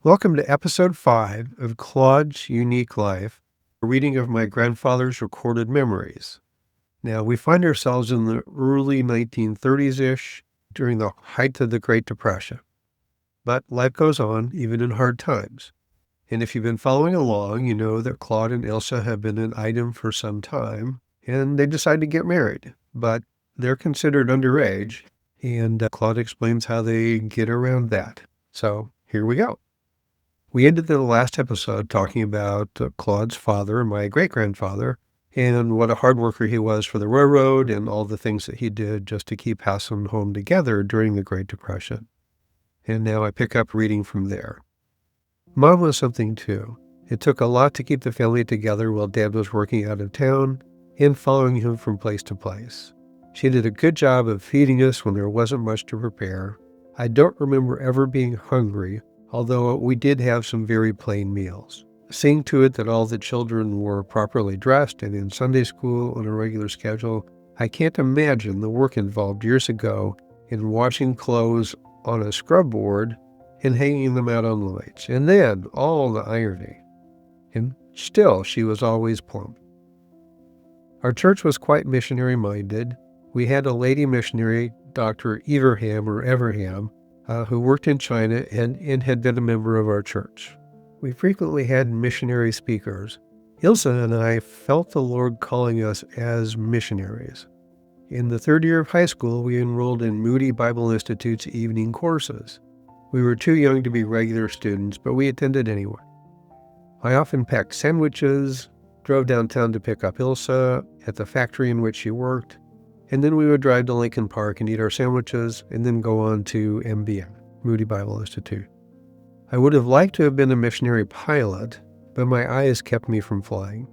Welcome to episode 5 of Claude's Unique Life, a reading of my grandfather's recorded memories. Now, we find ourselves in the early 1930s-ish, during the height of the Great Depression. But life goes on, even in hard times. And if you've been following along, you know that Claude and Ilse have been an item for some time, and they decide to get married. But they're considered underage, and Claude explains how they get around that. So, here we go. We ended the last episode talking about Claude's father, my great-grandfather, and what a hard worker he was for the railroad and all the things that he did just to keep house and home together during the Great Depression. And now I pick up reading from there. Mom was something too. It took a lot to keep the family together while Dad was working out of town and following him from place to place. She did a good job of feeding us when there wasn't much to prepare. I don't remember ever being hungry, although we did have some very plain meals. Seeing to it that all the children were properly dressed and in Sunday school on a regular schedule, I can't imagine the work involved years ago in washing clothes on a scrub board and hanging them out on lights, and then all the ironing. And still, she was always plump. Our church was quite missionary-minded. We had a lady missionary, Dr. Everham, who worked in China and had been a member of our church. We frequently had missionary speakers. Ilse and I felt the Lord calling us as missionaries. In the third year of high school, we enrolled in Moody Bible Institute's evening courses. We were too young to be regular students, but we attended anyway. I often packed sandwiches, drove downtown to pick up Ilse at the factory in which she worked, and then we would drive to Lincoln Park and eat our sandwiches and then go on to MBI, Moody Bible Institute. I would have liked to have been a missionary pilot, but my eyes kept me from flying.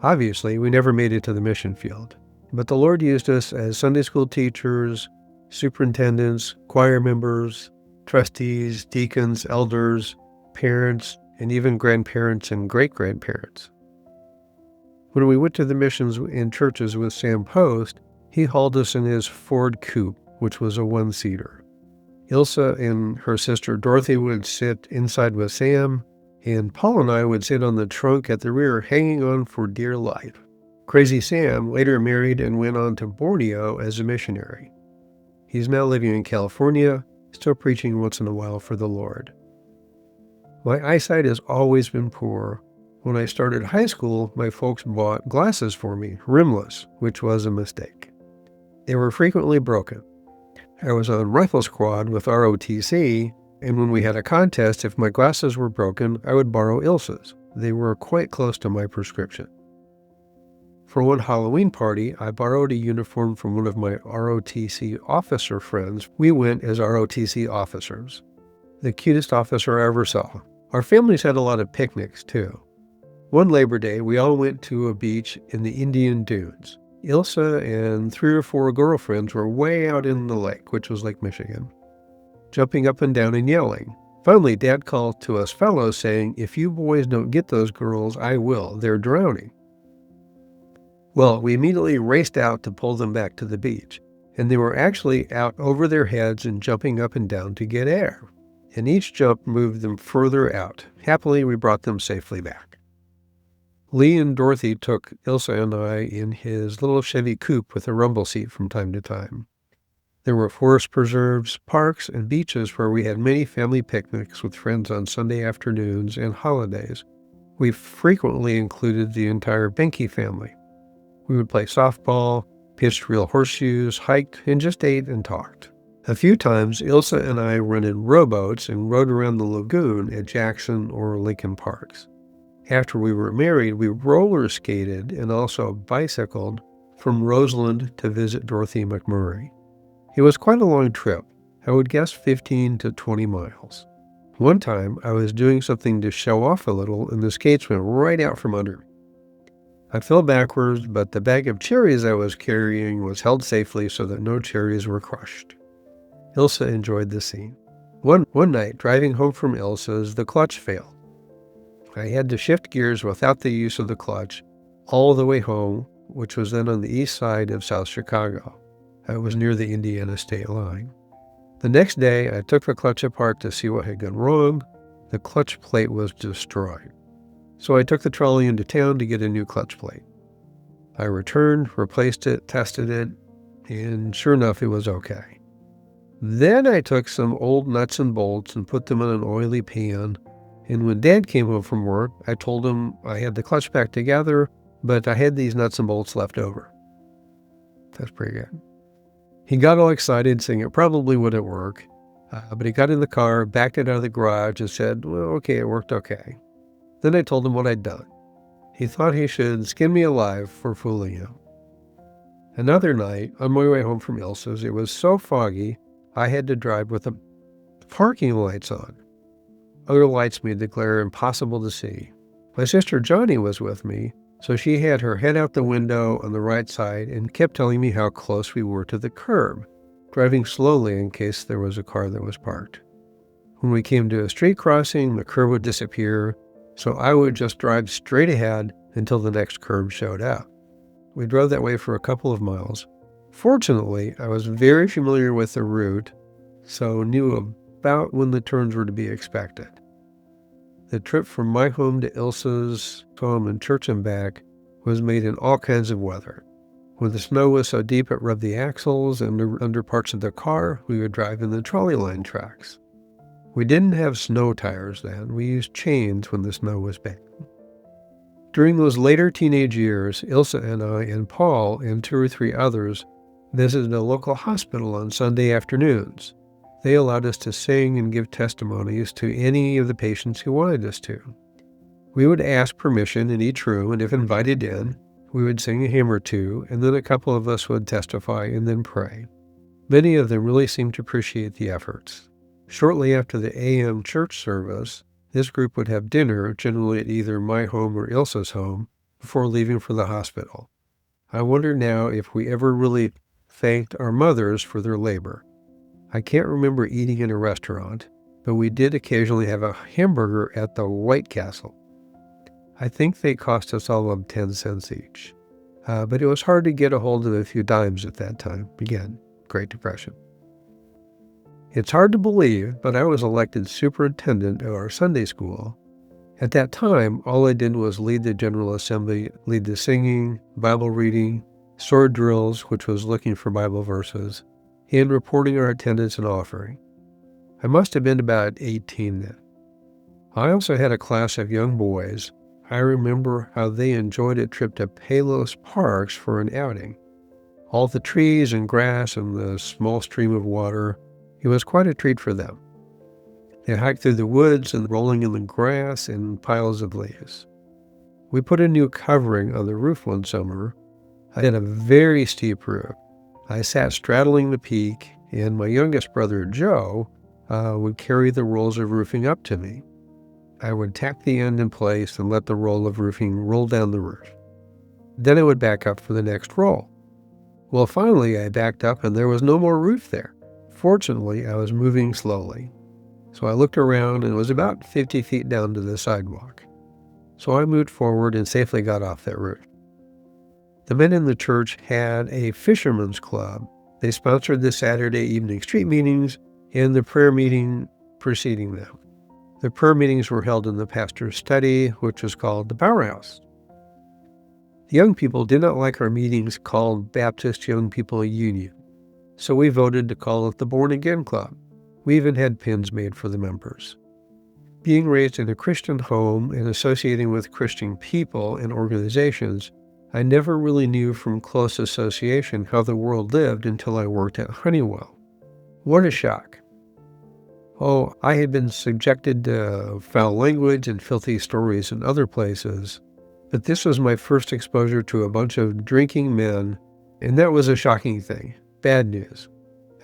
Obviously, we never made it to the mission field, but the Lord used us as Sunday school teachers, superintendents, choir members, trustees, deacons, elders, parents, and even grandparents and great-grandparents. When we went to the missions in churches with Sam Post, he hauled us in his Ford Coupe, which was a one-seater. Ilse and her sister Dorothy would sit inside with Sam, and Paul and I would sit on the trunk at the rear, hanging on for dear life. Crazy Sam later married and went on to Borneo as a missionary. He's now living in California, still preaching once in a while for the Lord. My eyesight has always been poor. When I started high school, my folks bought glasses for me, rimless, which was a mistake. They were frequently broken. I was on rifle squad with ROTC, and when we had a contest, if my glasses were broken, I would borrow Ilse's. They were quite close to my prescription. For one Halloween party, I borrowed a uniform from one of my ROTC officer friends. We went as ROTC officers. The cutest officer I ever saw. Our families had a lot of picnics, too. One Labor Day, we all went to a beach in the Indian Dunes. Ilse and 3 or 4 girlfriends were way out in the lake, which was Lake Michigan, jumping up and down and yelling. Finally, Dad called to us fellows saying, "If you boys don't get those girls, I will. They're drowning." Well, we immediately raced out to pull them back to the beach, and they were actually out over their heads and jumping up and down to get air. And each jump moved them further out. Happily, we brought them safely back. Lee and Dorothy took Ilse and I in his little Chevy coupe with a rumble seat from time to time. There were forest preserves, parks, and beaches where we had many family picnics with friends on Sunday afternoons and holidays. We frequently included the entire Benke family. We would play softball, pitched real horseshoes, hiked, and just ate and talked. A few times, Ilse and I rented rowboats and rode around the lagoon at Jackson or Lincoln Parks. After we were married, we roller skated and also bicycled from Roseland to visit Dorothy McMurray. It was quite a long trip. I would guess 15 to 20 miles. One time, I was doing something to show off a little, and the skates went right out from under me. I fell backwards, but the bag of cherries I was carrying was held safely so that no cherries were crushed. Ilse enjoyed the scene. One night, driving home from Ilse's, the clutch failed. I had to shift gears without the use of the clutch all the way home, which was then on the east side of South Chicago. I was near the Indiana state line. The next day, I took the clutch apart to see what had gone wrong. The clutch plate was destroyed. So I took the trolley into town to get a new clutch plate. I returned, replaced it, tested it, and sure enough, it was okay. Then I took some old nuts and bolts and put them in an oily pan. And when Dad came home from work, I told him I had the clutch back together, but I had these nuts and bolts left over. That's pretty good. He got all excited, saying it probably wouldn't work. But he got in the car, backed it out of the garage, and said, well, okay, it worked okay. Then I told him what I'd done. He thought he should skin me alive for fooling him. Another night, on my way home from Ilse's, it was so foggy, I had to drive with the parking lights on. Other lights made the glare impossible to see. My sister Johnny was with me, so she had her head out the window on the right side and kept telling me how close we were to the curb, driving slowly in case there was a car that was parked. When we came to a street crossing, the curb would disappear, so I would just drive straight ahead until the next curb showed up. We drove that way for a couple of miles. Fortunately, I was very familiar with the route, so knew about when the turns were to be expected. The trip from my home to Ilse's home and church and back was made in all kinds of weather. When the snow was so deep it rubbed the axles and under parts of the car, we would drive in the trolley line tracks. We didn't have snow tires then. We used chains when the snow was big. During those later teenage years, Ilse and I and Paul and 2 or 3 others visited a local hospital on Sunday afternoons. They allowed us to sing and give testimonies to any of the patients who wanted us to. We would ask permission in each room, and if invited in, we would sing a hymn or two, and then a couple of us would testify and then pray. Many of them really seemed to appreciate the efforts. Shortly after the AM church service, this group would have dinner, generally at either my home or Ilse's home, before leaving for the hospital. I wonder now if we ever really thanked our mothers for their labor. I can't remember eating in a restaurant, but we did occasionally have a hamburger at the White Castle. I think they cost us all of 10 cents each. But it was hard to get a hold of a few dimes at that time. Again, Great Depression. It's hard to believe, but I was elected superintendent of our Sunday school. At that time, all I did was lead the General Assembly, lead the singing, Bible reading, sword drills, which was looking for Bible verses, and reporting our attendance and offering. I must have been about 18 then. I also had a class of young boys. I remember how they enjoyed a trip to Palos Parks for an outing. All the trees and grass and the small stream of water, it was quite a treat for them. They hiked through the woods and rolling in the grass in piles of leaves. We put a new covering on the roof one summer. I had a very steep roof. I sat straddling the peak, and my youngest brother, Joe, would carry the rolls of roofing up to me. I would tack the end in place and let the roll of roofing roll down the roof. Then I would back up for the next roll. Well, finally, I backed up, and there was no more roof there. Fortunately, I was moving slowly. So I looked around, and it was about 50 feet down to the sidewalk. So I moved forward and safely got off that roof. The men in the church had a fisherman's club. They sponsored the Saturday evening street meetings and the prayer meeting preceding them. The prayer meetings were held in the pastor's study, which was called the powerhouse. The young people did not like our meetings called Baptist Young People Union, so we voted to call it the Born Again Club. We even had pins made for the members. Being raised in a Christian home and associating with Christian people and organizations, I never really knew from close association how the world lived until I worked at Honeywell. What a shock. Oh, I had been subjected to foul language and filthy stories in other places, but this was my first exposure to a bunch of drinking men, and that was a shocking thing. Bad news.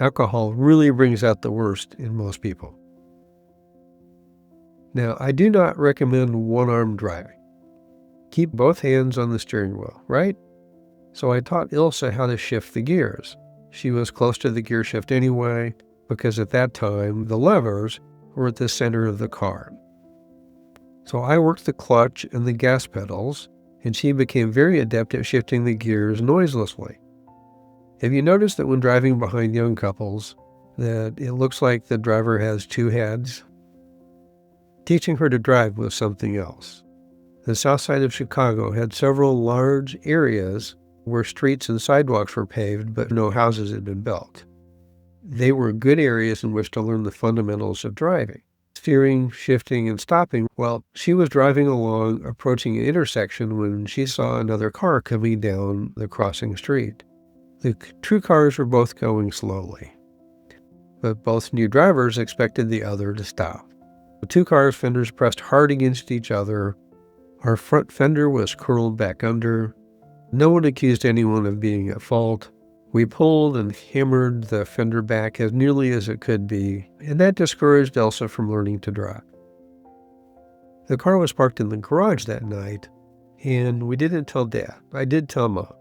Alcohol really brings out the worst in most people. Now, I do not recommend one-arm driving. Keep both hands on the steering wheel, right? So I taught Ilse how to shift the gears. She was close to the gear shift anyway, because at that time, the levers were at the center of the car. So I worked the clutch and the gas pedals, and she became very adept at shifting the gears noiselessly. Have you noticed that when driving behind young couples, that it looks like the driver has 2 heads? Teaching her to drive was something else. The south side of Chicago had several large areas where streets and sidewalks were paved, but no houses had been built. They were good areas in which to learn the fundamentals of driving, steering, shifting, and stopping. Well, she was driving along, approaching an intersection when she saw another car coming down the crossing street. The two cars were both going slowly, but both new drivers expected the other to stop. The two cars' fenders pressed hard against each other. Our front fender was curled back under. No one accused anyone of being at fault. We pulled and hammered the fender back as nearly as it could be, and that discouraged Elsa from learning to drive. The car was parked in the garage that night, and we didn't tell Dad. I did tell Mom.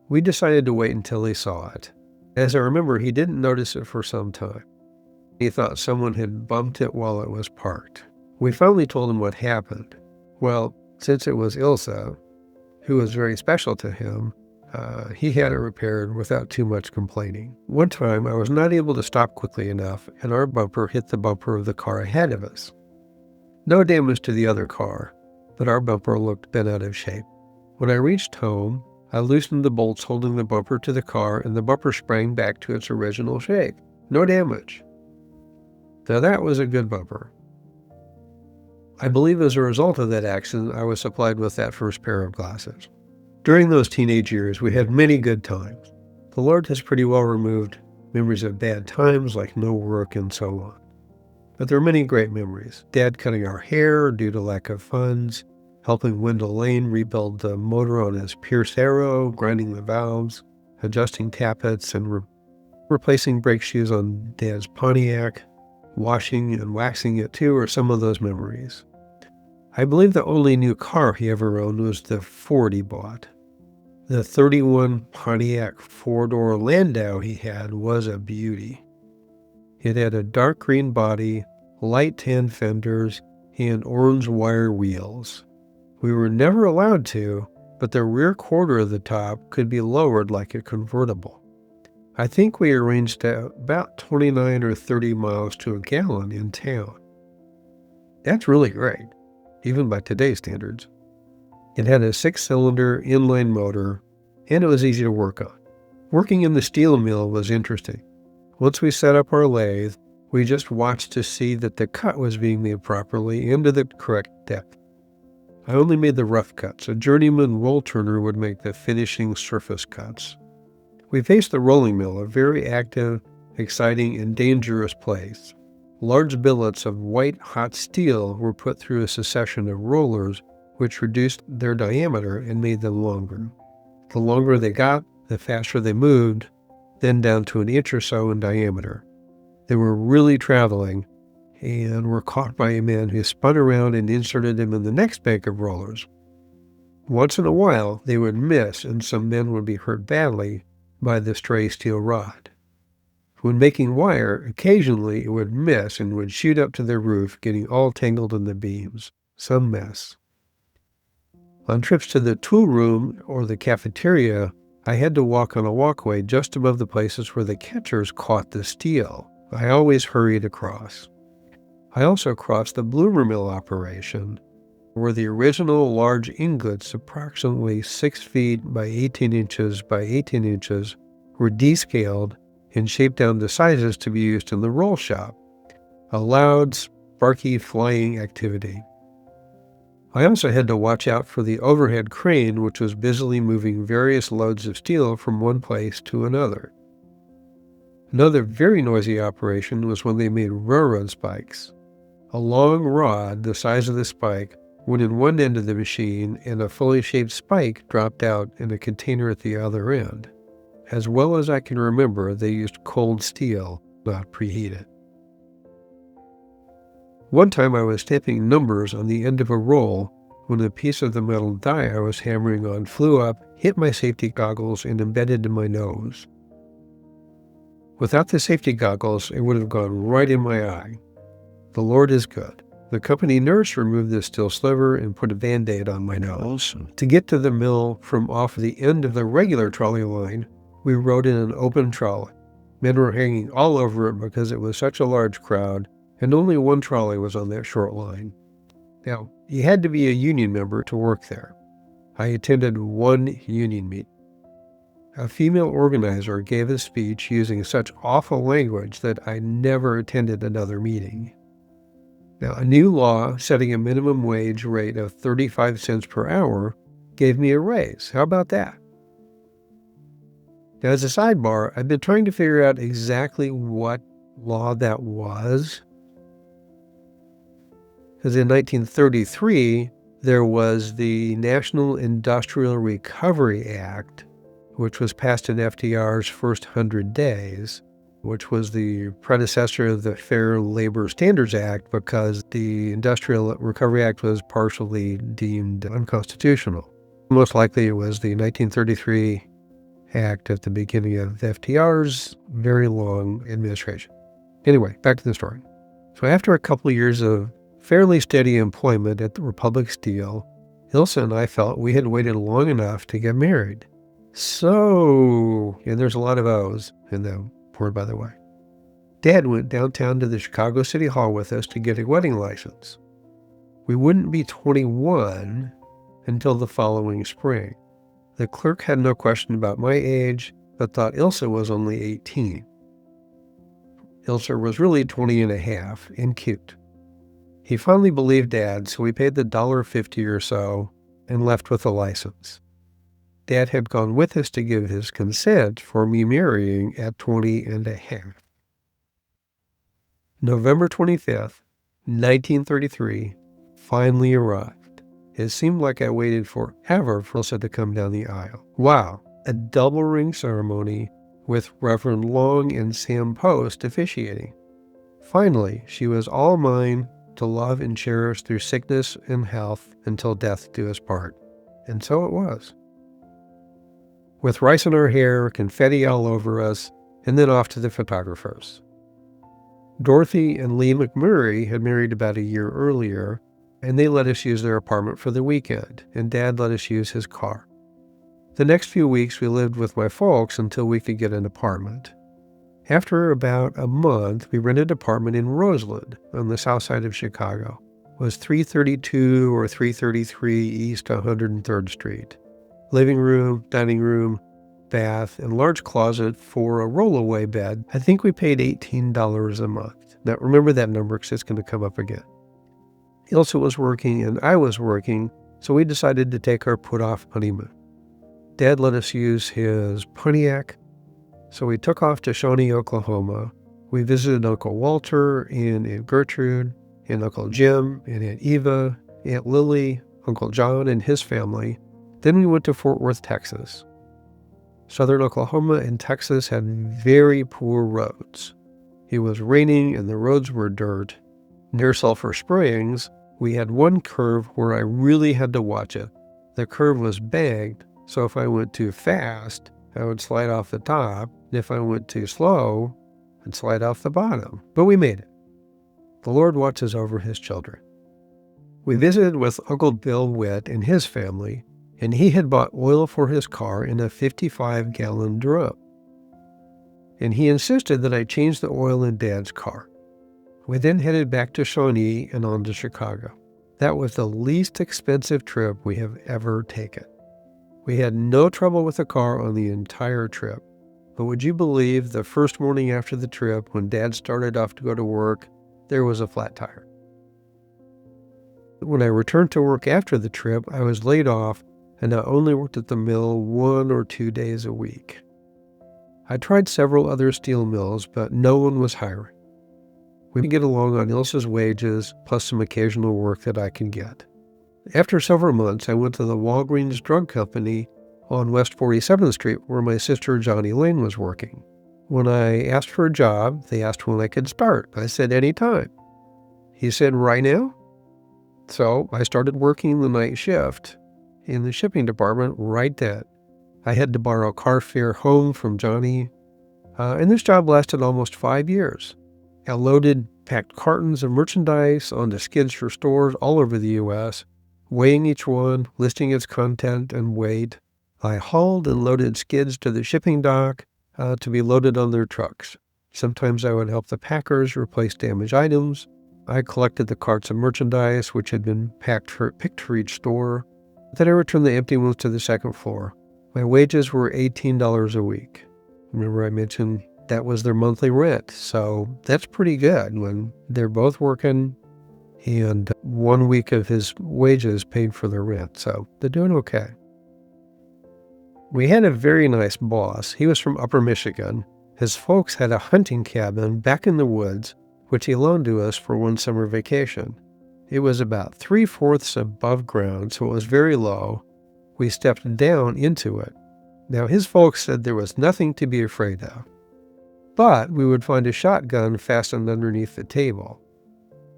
We decided to wait until he saw it. As I remember, he didn't notice it for some time. He thought someone had bumped it while it was parked. We finally told him what happened. Well, since it was Ilse, who was very special to him, he had it repaired without too much complaining. One time, I was not able to stop quickly enough, and our bumper hit the bumper of the car ahead of us. No damage to the other car, but our bumper looked bent out of shape. When I reached home, I loosened the bolts holding the bumper to the car, and the bumper sprang back to its original shape. No damage. Now that was a good bumper. I believe as a result of that accident, I was supplied with that first pair of glasses. During those teenage years, we had many good times. The Lord has pretty well removed memories of bad times like no work and so on. But there are many great memories. Dad cutting our hair due to lack of funds, helping Wendell Lane rebuild the motor on his Pierce Arrow, grinding the valves, adjusting tappets, and replacing brake shoes on Dad's Pontiac, washing and waxing it too, are some of those memories. I believe the only new car he ever owned was the Ford he bought. The 31 Pontiac four-door Landau he had was a beauty. It had a dark green body, light tan fenders, and orange wire wheels. We were never allowed to, but the rear quarter of the top could be lowered like a convertible. I think we arranged about 29 or 30 miles to a gallon in town. That's really great, even by today's standards. It had a 6-cylinder inline motor, and it was easy to work on. Working in the steel mill was interesting. Once we set up our lathe, we just watched to see that the cut was being made properly and to the correct depth. I only made the rough cuts. A journeyman roll turner would make the finishing surface cuts. We faced the rolling mill, a very active, exciting, and dangerous place. Large billets of white hot steel were put through a succession of rollers, which reduced their diameter and made them longer. The longer they got, the faster they moved, then down to an inch or so in diameter. They were really traveling, and were caught by a man who spun around and inserted them in the next bank of rollers. Once in a while, they would miss, and some men would be hurt badly by the stray steel rod. When making wire, occasionally it would miss and would shoot up to the roof, getting all tangled in the beams. Some mess. On trips to the tool room or the cafeteria, I had to walk on a walkway just above the places where the catchers caught the steel. I always hurried across. I also crossed the bloomer mill operation, where the original large ingots, approximately 6 feet by 18 inches by 18 inches, were descaled and shaped down to sizes to be used in the roll shop. A loud, sparky flying activity. I also had to watch out for the overhead crane, which was busily moving various loads of steel from one place to another. Another very noisy operation was when they made railroad spikes. A long rod, the size of the spike, went in one end of the machine, and a fully shaped spike dropped out in a container at the other end. As well as I can remember, they used cold steel, not preheated. One time I was stamping numbers on the end of a roll when a piece of the metal die I was hammering on flew up, hit my safety goggles, and embedded in my nose. Without the safety goggles, it would have gone right in my eye. The Lord is good. The company nurse removed the steel sliver and put a Band-Aid on my nose. To get to the mill from off the end of the regular trolley line, we rode in an open trolley. Men were hanging all over it because it was such a large crowd, and only one trolley was on that short line. Now, you had to be a union member to work there. I attended one union meeting. A female organizer gave a speech using such awful language that I never attended another meeting. Now, a new law setting a minimum wage rate of 35 cents per hour gave me a raise. How about that? Now, as a sidebar, I've been trying to figure out exactly what law that was. Because in 1933, there was the National Industrial Recovery Act, which was passed in FDR's first 100 days, which was the predecessor of the Fair Labor Standards Act because the Industrial Recovery Act was partially deemed unconstitutional. Most likely it was the 1933 Act at the beginning of FDR's very long administration. Anyway, back to the story. So after a couple of years of fairly steady employment at the Republic Steel, Ilse and I felt we had waited long enough to get married. So, and there's a lot of O's in the word, by the way. Dad went downtown to the Chicago City Hall with us to get a wedding license. We wouldn't be 21 until the following spring. The clerk had no question about my age, but thought Ilse was only 18. Ilse was really 20 and a half and cute. He finally believed Dad, so we paid the $1.50 or so and left with a license. Dad had gone with us to give his consent for me marrying at 20 and a half. November 25th, 1933, finally arrived. It seemed like I waited forever for Ilse to come down the aisle. Wow, a double ring ceremony with Reverend Long and Sam Post officiating. Finally, she was all mine to love and cherish through sickness and health until death do us part. And so it was. With rice in our hair, confetti all over us, and then off to the photographers. Dorothy and Lee McMurray had married about a year earlier, and they let us use their apartment for the weekend, and Dad let us use his car. The next few weeks we lived with my folks until we could get an apartment. After about a month, we rented an apartment in Roseland on the south side of Chicago. It was 332 or 333 East 103rd Street. Living room, dining room, bath, and large closet for a rollaway bed. I think we paid $18 a month. Now remember that number because it's going to come up again. Ilse was working and I was working, so we decided to take our put-off honeymoon. Dad let us use his Pontiac, so we took off to Shawnee, Oklahoma. We visited Uncle Walter and Aunt Gertrude, and Uncle Jim and Aunt Eva, Aunt Lily, Uncle John and his family. Then we went to Fort Worth, Texas. Southern Oklahoma and Texas had very poor roads. It was raining and the roads were dirt. Near Sulphur Springs, we had one curve where I really had to watch it. The curve was banked, so if I went too fast, I would slide off the top. And if I went too slow, I'd slide off the bottom. But we made it. The Lord watches over his children. We visited with Uncle Bill Witt and his family, and he had bought oil for his car in a 55-gallon drum. And he insisted that I change the oil in Dad's car. We then headed back to Shawnee and on to Chicago. That was the least expensive trip we have ever taken. We had no trouble with the car on the entire trip. But would you believe the first morning after the trip, when Dad started off to go to work, there was a flat tire. When I returned to work after the trip, I was laid off and I only worked at the mill 1 or 2 days a week. I tried several other steel mills, but no one was hiring. We could get along on Ilse's wages, plus some occasional work that I could get. After several months, I went to the Walgreens Drug Company on West 47th Street, where my sister Johnny Lane was working. When I asked for a job, they asked when I could start. I said, anytime. He said, right now? So I started working the night shift in the shipping department right then. I had to borrow car fare home from Johnny, and this job lasted almost 5 years. I loaded packed cartons of merchandise onto skids for stores all over the U.S., weighing each one, listing its content and weight. I hauled and loaded skids to the shipping dock to be loaded on their trucks. Sometimes I would help the packers replace damaged items. I collected the carts of merchandise which had been picked for each store. Then I returned the empty ones to the second floor. My wages were $18 a week. Remember I mentioned that was their monthly rent, so that's pretty good when they're both working and 1 week of his wages paid for their rent, so they're doing okay. We had a very nice boss. He was from Upper Michigan. His folks had a hunting cabin back in the woods, which he loaned to us for one summer vacation. It was about 3/4 above ground, so it was very low. We stepped down into it. Now, his folks said there was nothing to be afraid of, but we would find a shotgun fastened underneath the table.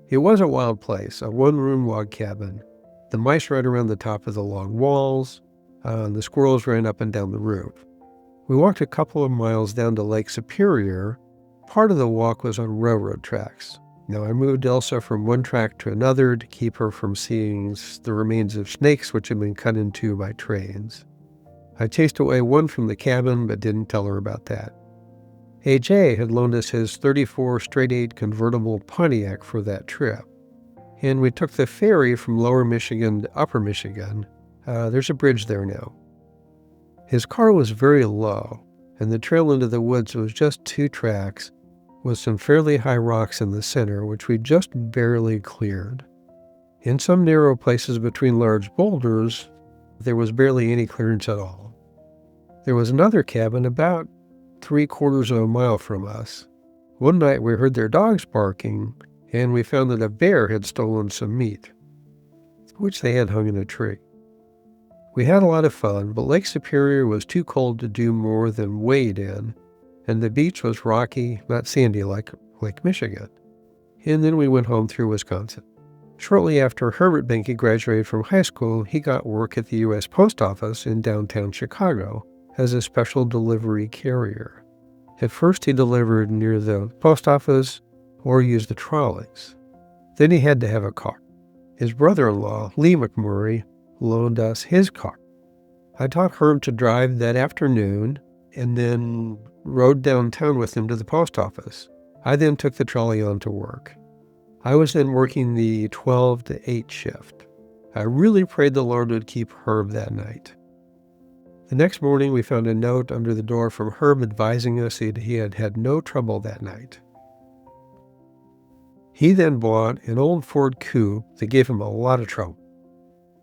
It was a wild place, a one-room log cabin. The mice ran around the top of the log walls. The squirrels ran up and down the roof. We walked a couple of miles down to Lake Superior. Part of the walk was on railroad tracks. Now, I moved Elsa from one track to another to keep her from seeing the remains of snakes which had been cut in two by trains. I chased away one from the cabin, but didn't tell her about that. AJ had loaned us his 34 straight-eight convertible Pontiac for that trip, and we took the ferry from Lower Michigan to Upper Michigan. There's a bridge there now. His car was very low, and the trail into the woods was just 2 tracks with some fairly high rocks in the center, which we just barely cleared. In some narrow places between large boulders, there was barely any clearance at all. There was another cabin about 3/4 of a mile from us. One night we heard their dogs barking, and we found that a bear had stolen some meat, which they had hung in a tree. We had a lot of fun, but Lake Superior was too cold to do more than wade in, and the beach was rocky, not sandy like Lake Michigan. And then we went home through Wisconsin. Shortly after Herbert Benke graduated from high school, he got work at the U.S. Post Office in downtown Chicago as a special delivery carrier. At first, he delivered near the post office or used the trolleys. Then he had to have a car. His brother-in-law, Lee McMurray, loaned us his car. I taught Herb to drive that afternoon and then rode downtown with him to the post office. I then took the trolley on to work. I was then working the 12 to 8 shift. I really prayed the Lord would keep Herb that night. The next morning, we found a note under the door from Herb advising us that he had had no trouble that night. He then bought an old Ford Coupe that gave him a lot of trouble.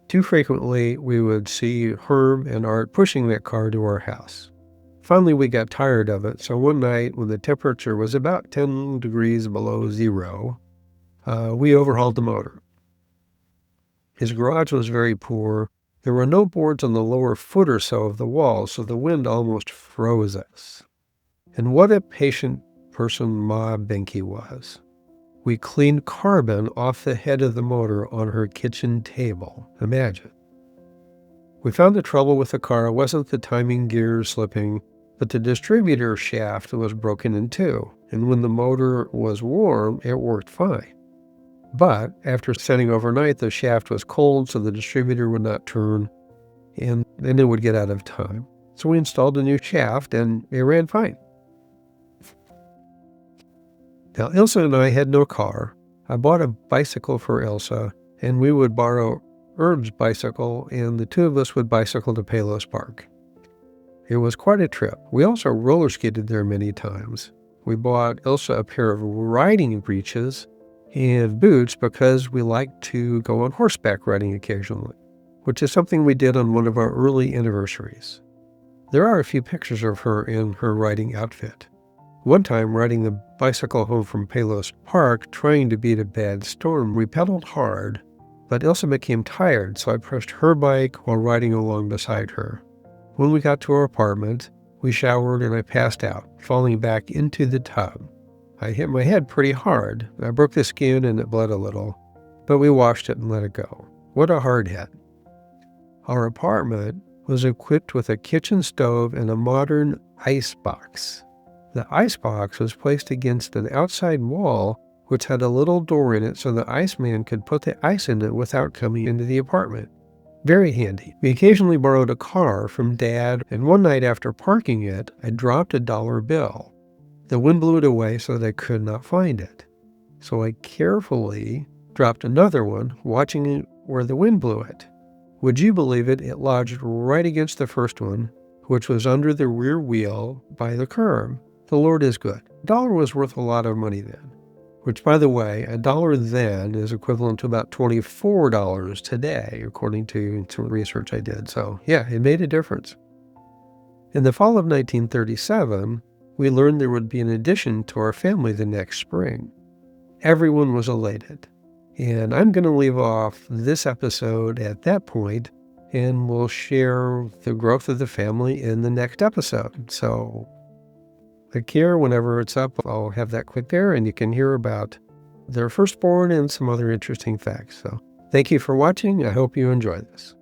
Too frequently, we would see Herb and Art pushing that car to our house. Finally, we got tired of it, so one night when the temperature was about 10 degrees below zero, we overhauled the motor. His garage was very poor. There were no boards on the lower foot or so of the wall, so the wind almost froze us. And what a patient person Ma Benke was. We cleaned carbon off the head of the motor on her kitchen table. Imagine. We found the trouble with the car wasn't the timing gears slipping, but the distributor shaft was broken in two, and when the motor was warm, it worked fine. But after setting overnight, the shaft was cold, so the distributor would not turn, and then it would get out of time. So we installed a new shaft, and it ran fine. Now, Ilse and I had no car. I bought a bicycle for Ilse, and we would borrow Herb's bicycle, and the two of us would bicycle to Palos Park. It was quite a trip. We also roller skated there many times. We bought Ilse a pair of riding breeches and boots because we liked to go on horseback riding occasionally, which is something we did on one of our early anniversaries. There are a few pictures of her in her riding outfit. One time, riding the bicycle home from Palos Park, trying to beat a bad storm, we pedaled hard, but Ilse became tired, so I pushed her bike while riding along beside her. When we got to our apartment, we showered and I passed out, falling back into the tub. I hit my head pretty hard. I broke the skin and it bled a little, but we washed it and let it go. What a hard hit. Our apartment was equipped with a kitchen stove and a modern ice box. The ice box was placed against an outside wall, which had a little door in it so the iceman could put the ice in it without coming into the apartment. Very handy. We occasionally borrowed a car from Dad, and one night after parking it, I dropped a $1 bill. The wind blew it away so they could not find it. So I carefully dropped another one, watching it where the wind blew it. Would you believe it? It lodged right against the first one, which was under the rear wheel by the curb. The Lord is good. $1 was worth a lot of money then, which, by the way, $1 then is equivalent to about $24 today, according to some research I did. So yeah, it made a difference. In the fall of 1937, we learned there would be an addition to our family the next spring. Everyone was elated. And I'm going to leave off this episode at that point, and we'll share the growth of the family in the next episode. So click here whenever it's up. I'll have that click there, and you can hear about their firstborn and some other interesting facts. So thank you for watching. I hope you enjoy this.